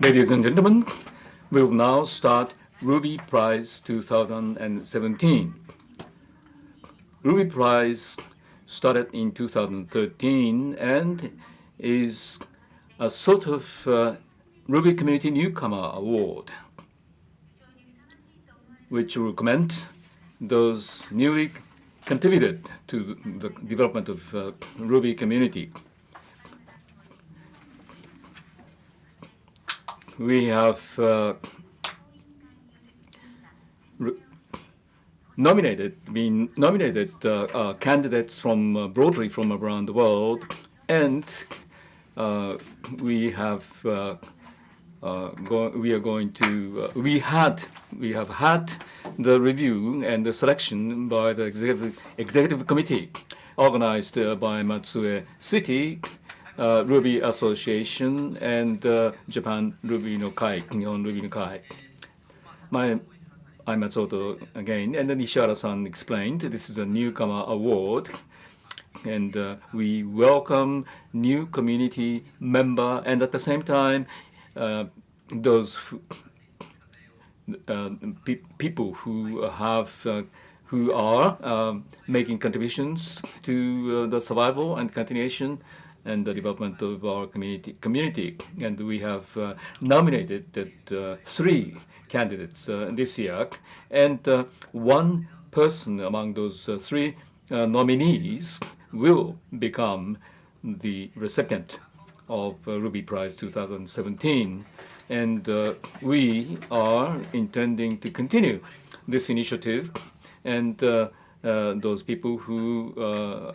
Ladies and gentlemen, we will now start Ruby Prize 2017. Ruby Prize started in 2013 and is a sort of Ruby Community Newcomer Award, which will recommend those newly contributed to the development of Ruby community. We have nominated candidates from broadly from around the world, and we have had the review and the selection by the executive committee organized by Matsue City, Ruby Association, and Japan Ruby no Kai, Nihon Ruby no Kai. I'm Matsuoto again, and then Ishihara-san explained this is a newcomer award, and we welcome new community member, and at the same time, those people who are making contributions to the survival and continuation and the development of our community. And we have nominated 3 candidates this year, and one person among those 3 nominees will become the recipient of Ruby Prize 2017. And we are intending to continue this initiative, and those people who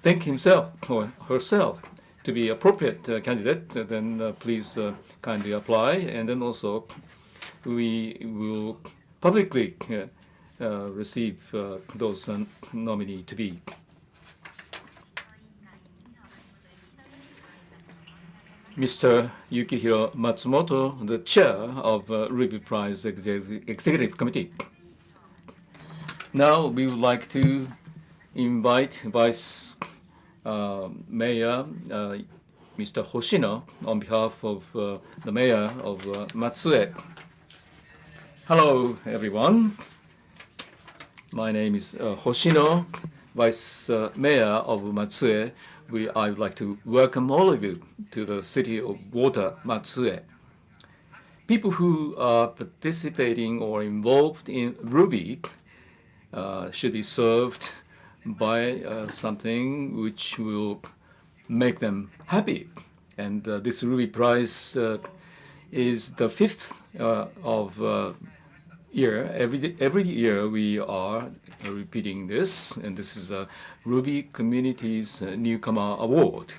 think himself or herself to be appropriate candidate, then please kindly apply. And then also we will publicly receive those nominee to be. Mr. Yukihiro Matsumoto, the chair of Ruby Prize Executive Committee. Now we would like to invite Vice Mayor Mr. Hoshino on behalf of the Mayor of Matsue. Hello, everyone. My name is Hoshino, Vice Mayor of Matsue. I would like to welcome all of you to the City of Water, Matsue. People who are participating or involved in Ruby should be served by something which will make them happy. And this Ruby Prize is the 5th of year. Every year we are repeating this, and this is a Ruby Community's Newcomer Award.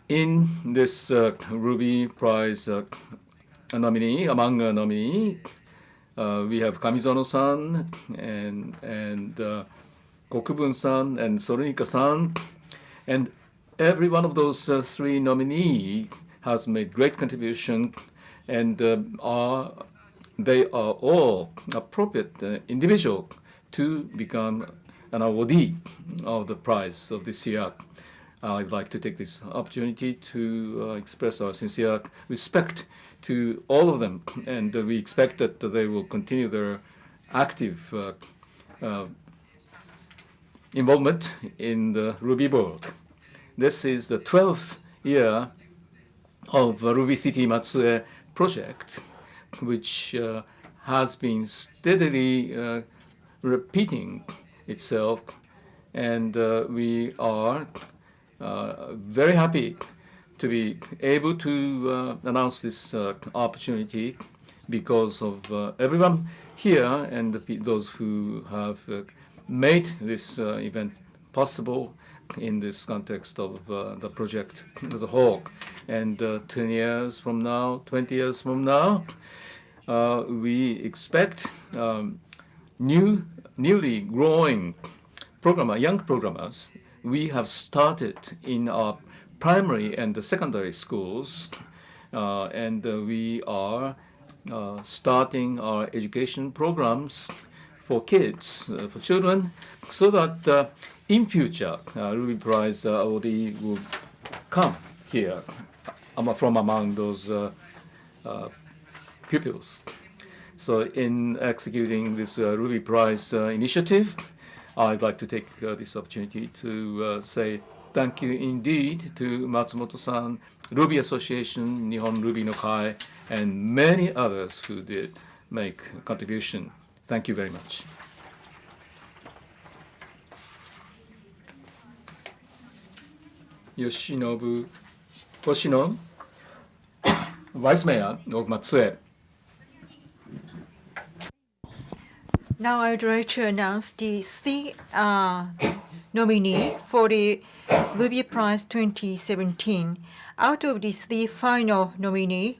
In this Ruby Prize nominee, among nominee, we have Kamizono-san and Kokubun-san and Sorunika-san, and every one of those 3 nominees has made great contribution, and they are all appropriate individual to become an awardee of the prize of this year. I'd like to take this opportunity to express our sincere respect to all of them, and we expect that they will continue their active involvement in the Ruby world. This is the 12th year of Ruby City Matsue project, which has been steadily repeating itself, and we are very happy to be able to announce this opportunity because of everyone here and those who have made this event possible in this context of the project as a whole. And 10 years from now, 20 years from now, we expect newly growing young programmers. We have started in our primary and secondary schools, and we are starting our education programs for kids, for children, so that in future Ruby Prize awardee will come here. I'm from among those pupils. So in executing this Ruby Prize initiative, I'd like to take this opportunity to say thank you indeed to Matsumoto-san, Ruby Association, Nihon Ruby no Kai, and many others who did make a contribution. Thank you very much. Yoshinobu Hoshino, Vice Mayor of Matsue. Now I would like to announce the three nominee for the Ruby Prize 2017. Out of these three final nominee,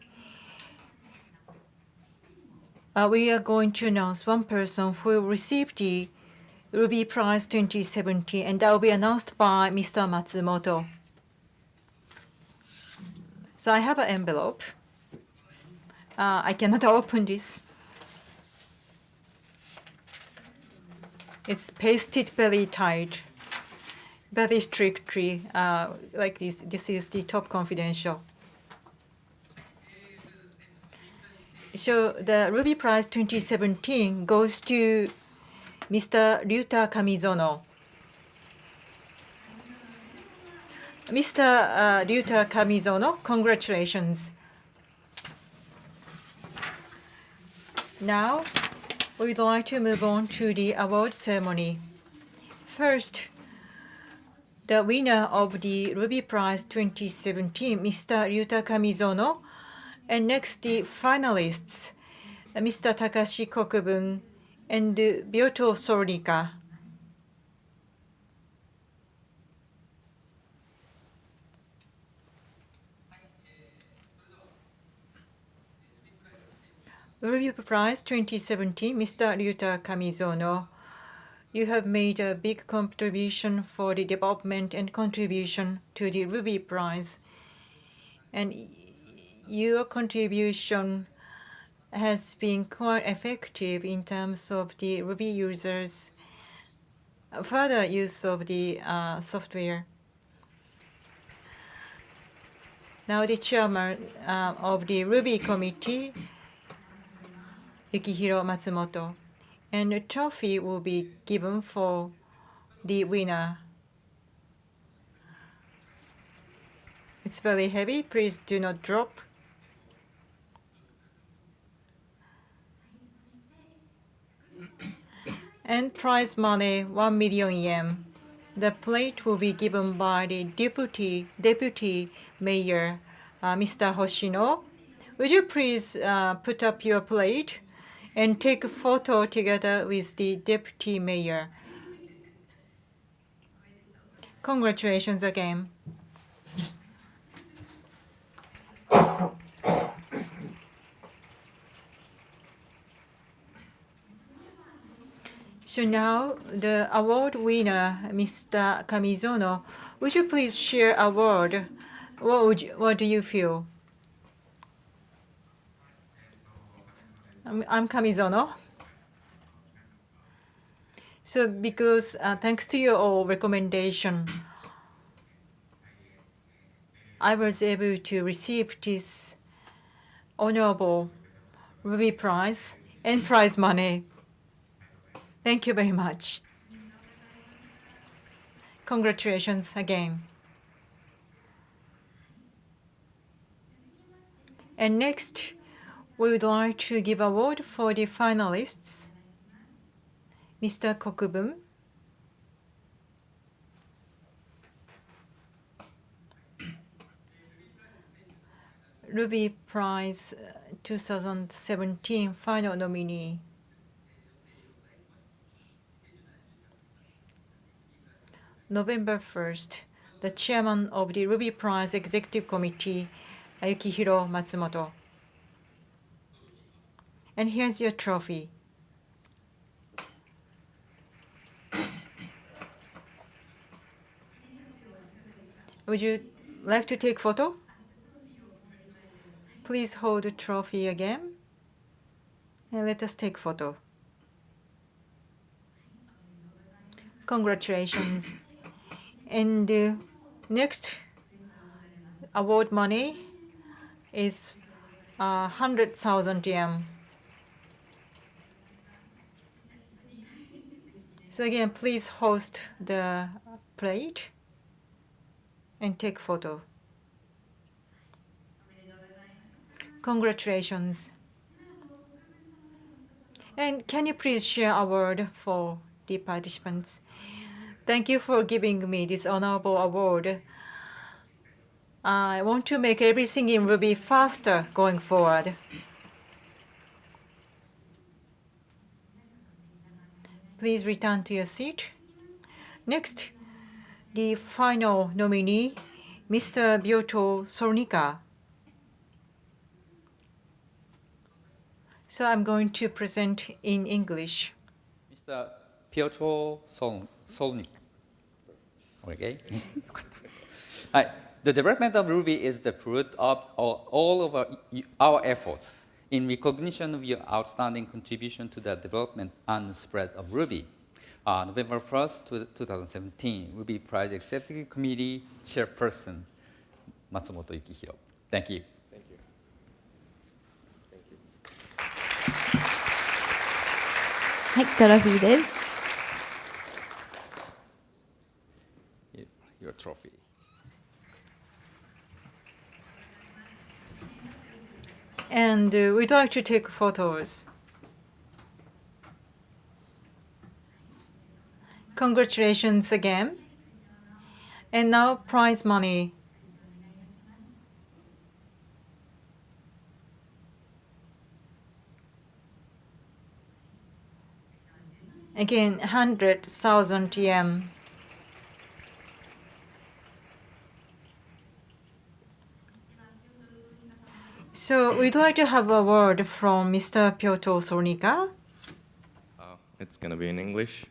we are going to announce one person who will receive the Ruby Prize 2017, and that will be announced by Mr. Matsumoto. So I have an envelope. I cannot open this. It's pasted very tight, very strictly, like this. This is the top confidential. So the Ruby Prize 2017 goes to Mr. Ryuta Kamizono. Mr. Ryuta Kamizono, congratulations. Now, we would like to move on to the award ceremony. First, the winner of the Ruby Prize 2017, Mr. Ryuta Kamizono, and next the finalists, Mr. Takashi Kokubun and Byoto Sorika. Ruby Prize 2017, Mr. Ryuta Kamizono, you have made a big contribution for the development and contribution to the Ruby Prize. And your contribution has been quite effective in terms of the Ruby users' further use of the software. Now the chairman of the Ruby committee, Yukihiro Matsumoto, and a trophy will be given for the winner. It's very heavy. Please do not drop. And prize money 1 million yen. The plate will be given by the deputy mayor, Mr. Hoshino. Would you please put up your plate and take a photo together with the deputy mayor? Congratulations again. So now the award winner, Mr. Kamizono, would you please share award? What do you feel? I'm Kamizono. So because thanks to your recommendation, I was able to receive this honorable Ruby Prize and prize money. Thank you very much. Congratulations again. And next, we would like to give award for the finalists. Mr. Kokubun. Ruby Prize 2017 final nominee. November 1st, the chairman of the Ruby Prize Executive Committee, Yukihiro Matsumoto. And here's your trophy. Would you like to take photo? Please hold the trophy again. And let us take photo. Congratulations. And next, award money is 100,000 yen. So again, please host the plate and take photo. Congratulations. And can you please share a word for the participants? Thank you for giving me this honorable award. I want to make everything in Ruby faster going forward. Please return to your seat. Next, the final nominee, Mr. Byoto Sornika. So I'm going to present in English. Mr. Piotr Solnik. Okay. Hi. The development of Ruby is the fruit of all of our efforts in recognition of your outstanding contribution to the development and spread of Ruby. November 1st, 2017, Ruby Prize Executive Committee Chairperson, Matsumoto Yukihiro. Thank you. Thank you. Thank you. はい、トロフィーです。Your trophy. And we'd like to take photos. Congratulations again. And now prize money. Again, 100,000 yen. So we'd like to have a word from Mr. Piotr Sornika. It's going to be in English.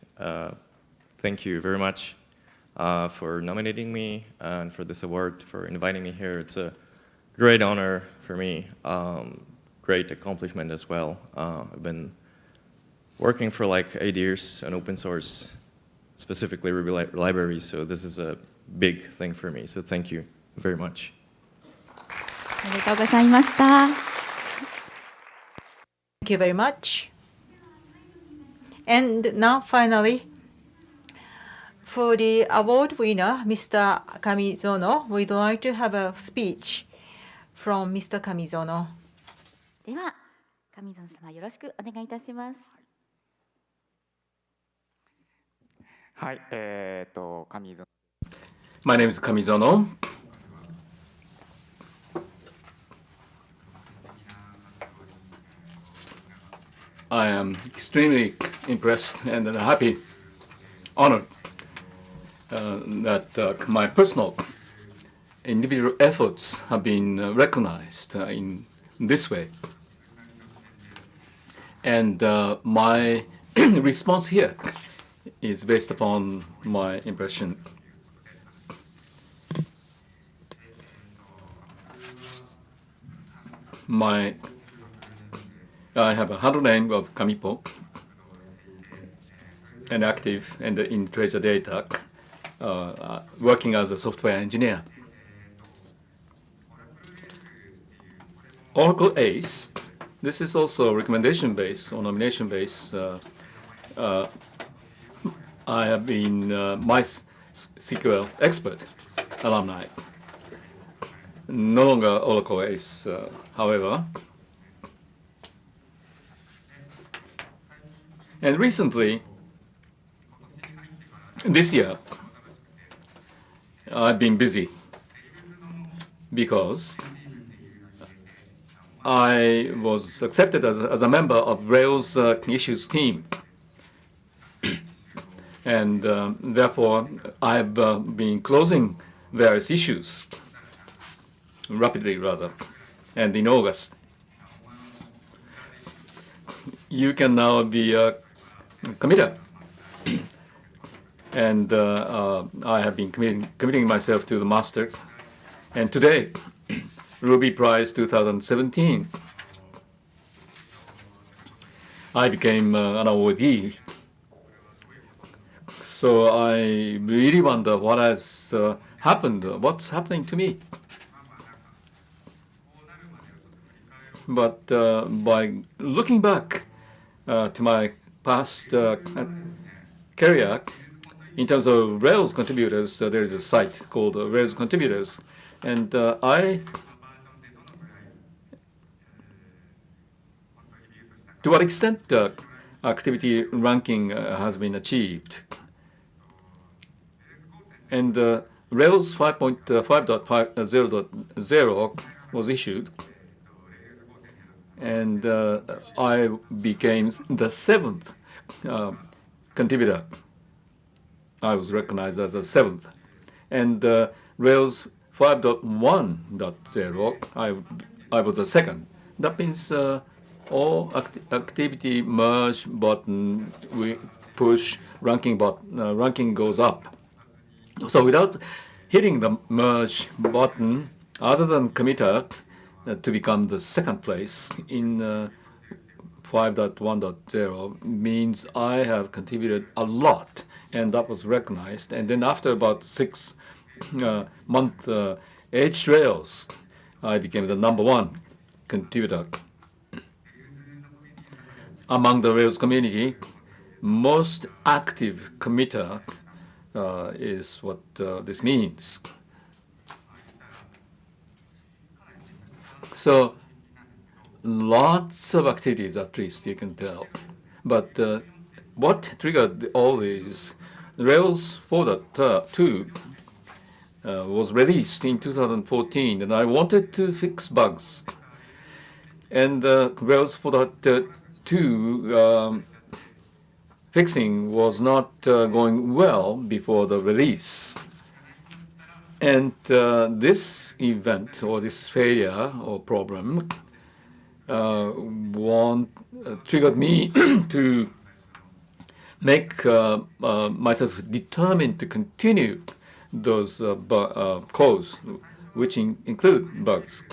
Thank you very much for nominating me and for this award, for inviting me here. It's a great honor for me, great accomplishment as well. I've been working for like 8 years on open source, specifically Ruby libraries, so this is a big thing for me. So thank you very much. ありがとうございました。 Thank you very much. And now finally, for the award winner, Mr. Kamizono, we'd like to have a speech from Mr. Kamizono. では、上園様よろしくお願いいたします。はい、上園。My name is Kamizono. I am extremely impressed and happy, honored that my personal individual efforts have been recognized in this way. And my response here is based upon my impression. I have a handle name of Kamipo, and active and in treasure data, working as a software engineer. Oracle ACE, this is also recommendation based or nomination based. I have been MySQL expert alumni. No longer Oracle ACE, however. And recently, this year, I've been busy because I was accepted as a member of Rails issues team. And therefore, I've been closing various issues rapidly, rather, and in August. You can now be a committer. And I have been committing myself to the master. And today, Ruby Prize 2017, I became an awardee. So I really wonder what has happened, what's happening to me. But by looking back to my past career, in terms of Rails contributors, there is a site called Rails Contributors, and to what extent activity ranking has been achieved. And Rails 5.5.0.0 was issued, and I became the 7th contributor. I was recognized as a 7th. And Rails 5.1.0, I was the 2nd. That means all activity merge button, we push ranking button, ranking goes up. So without hitting the merge button, other than committer, to become the 2nd place in 5.1.0 means I have contributed a lot, and that was recognized. And then after about 6 month Edge Rails, I became the #1 contributor. Among the Rails community, most active committer is what this means. So lots of activities, at least you can tell. But what triggered all these, Rails 4.2 was released in 2014, and I wanted to fix bugs. And Rails 4.2 fixing was not going well before the release. And this event or this failure or problem triggered me to make myself determined to continue those codes, which include bugs.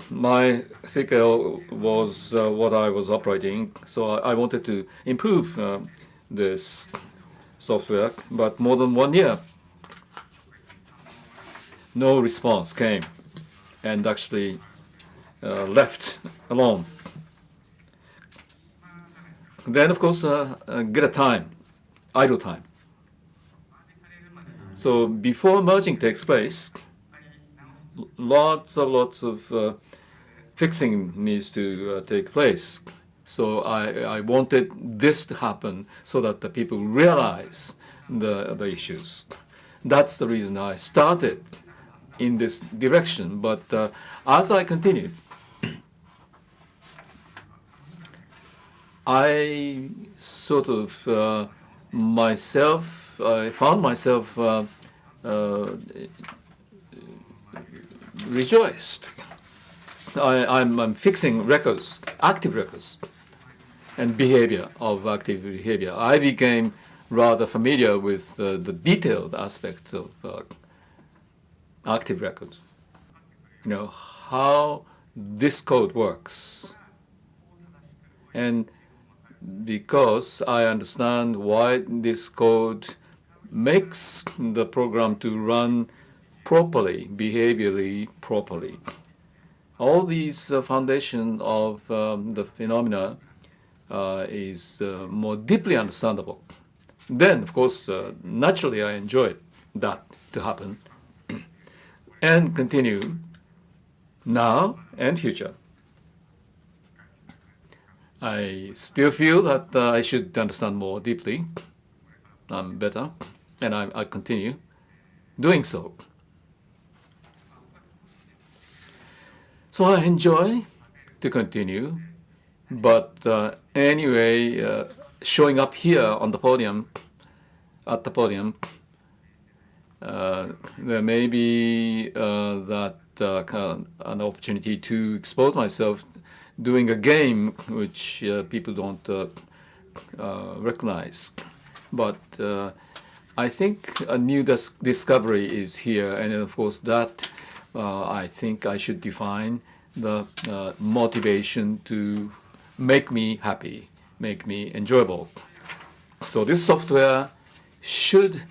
My CKL was what I was operating, so I wanted to improve this software, but more than 1 year, no response came, and actually left alone. Then, of course, get a time, idle time. So before merging takes place, lots of fixing needs to take place. So I wanted this to happen so that the people realize the issues. That's the reason I started in this direction. But as I continued, I sort of I found myself rejoiced. I'm fixing records, active records, and behavior of active behavior. I became rather familiar with the detailed aspect of active records. How this code works. And because I understand why this code makes the program to run properly, behaviorally properly. All these foundation of the phenomena is more deeply understandable. Then, of course, naturally I enjoyed that to happen and continue now and future. I still feel that I should understand more deeply. I'm better, and I continue doing so. So I enjoy to continue, but anyway, showing up here on the podium, at the podium, there may be that an opportunity to expose myself doing a game which people don't recognize. But I think a new discovery is here, and of course that I think I should define the motivation to make me happy, make me enjoyable. So this software should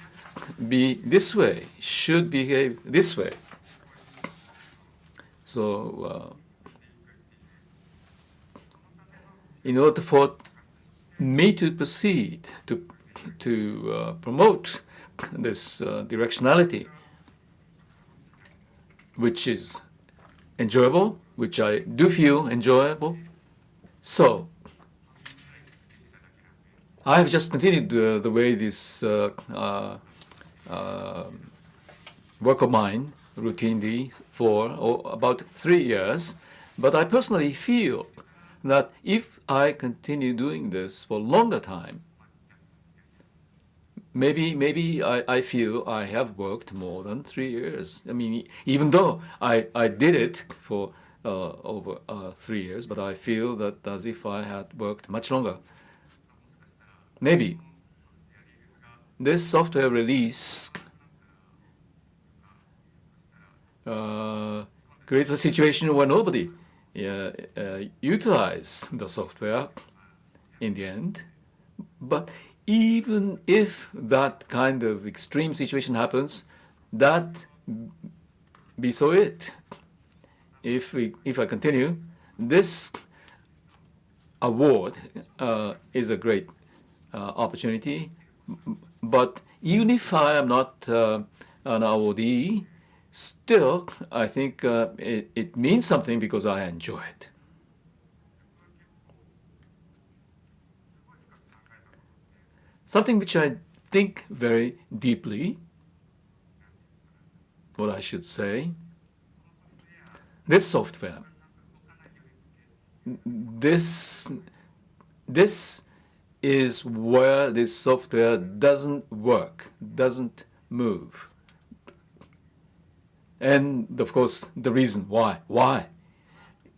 be this way, should behave this way. So in order for me to proceed to promote this directionality, which is enjoyable, which I do feel enjoyable. So I have just continued the way this work of mine routinely for about 3 years. But I personally feel that if I continue doing this for a longer time, maybe I feel I have worked more than 3 years. I mean, even though I did it for over 3 years, but I feel that as if I had worked much longer. Maybe this software release creates a situation where nobody utilize the software in the end. But even if that kind of extreme situation happens, that be so it. If I continue, this award is a great opportunity. But even if I am not an awardee, still I think it means something because I enjoy it. Something which I think very deeply, what I should say, this software, this is where this software doesn't work, doesn't move. And of course, the reason why.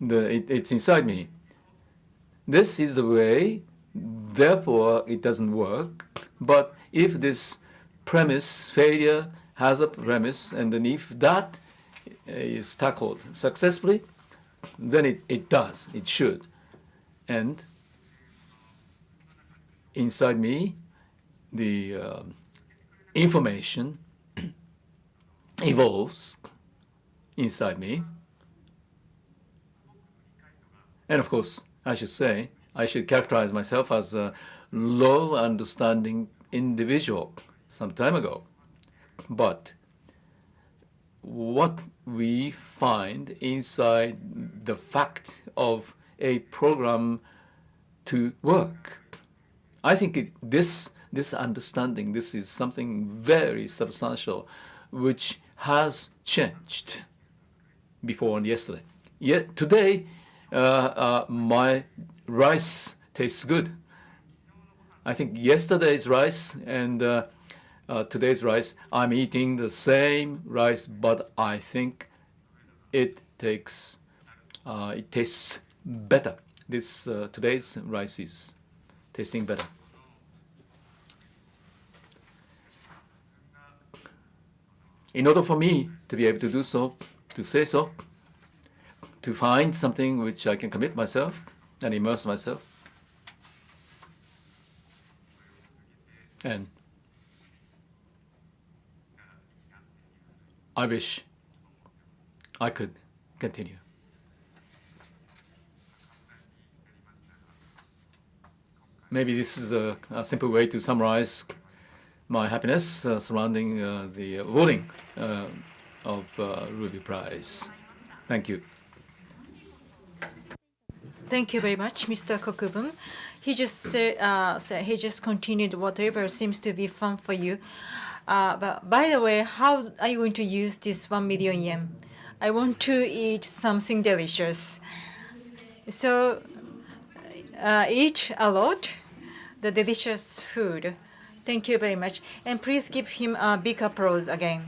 It's inside me. This is the way, therefore it doesn't work. But if this premise, failure has a premise, and then if that is tackled successfully, then it does, it should. And inside me, the information evolves inside me. And of course, I should characterize myself as a low understanding individual some time ago. But what we find inside the fact of a program to work, I think this understanding, this is something very substantial, which has changed before and yesterday. Yet today, my rice tastes good. I think yesterday's rice and today's rice, I'm eating the same rice, but I think it tastes better. This today's rice is tasting better. In order for me to be able to do so, to say so, to find something which I can commit myself and immerse myself, and I wish I could continue. Maybe this is a simple way to summarize my happiness surrounding the awarding of Ruby Prize. Thank you. Thank you very much, Mr. Kokubun. He just said he just continued whatever seems to be fun for you. But by the way, how are you going to use this 1 million yen? I want to eat something delicious. So eat a lot, the delicious food. Thank you very much. And please give him a big applause again.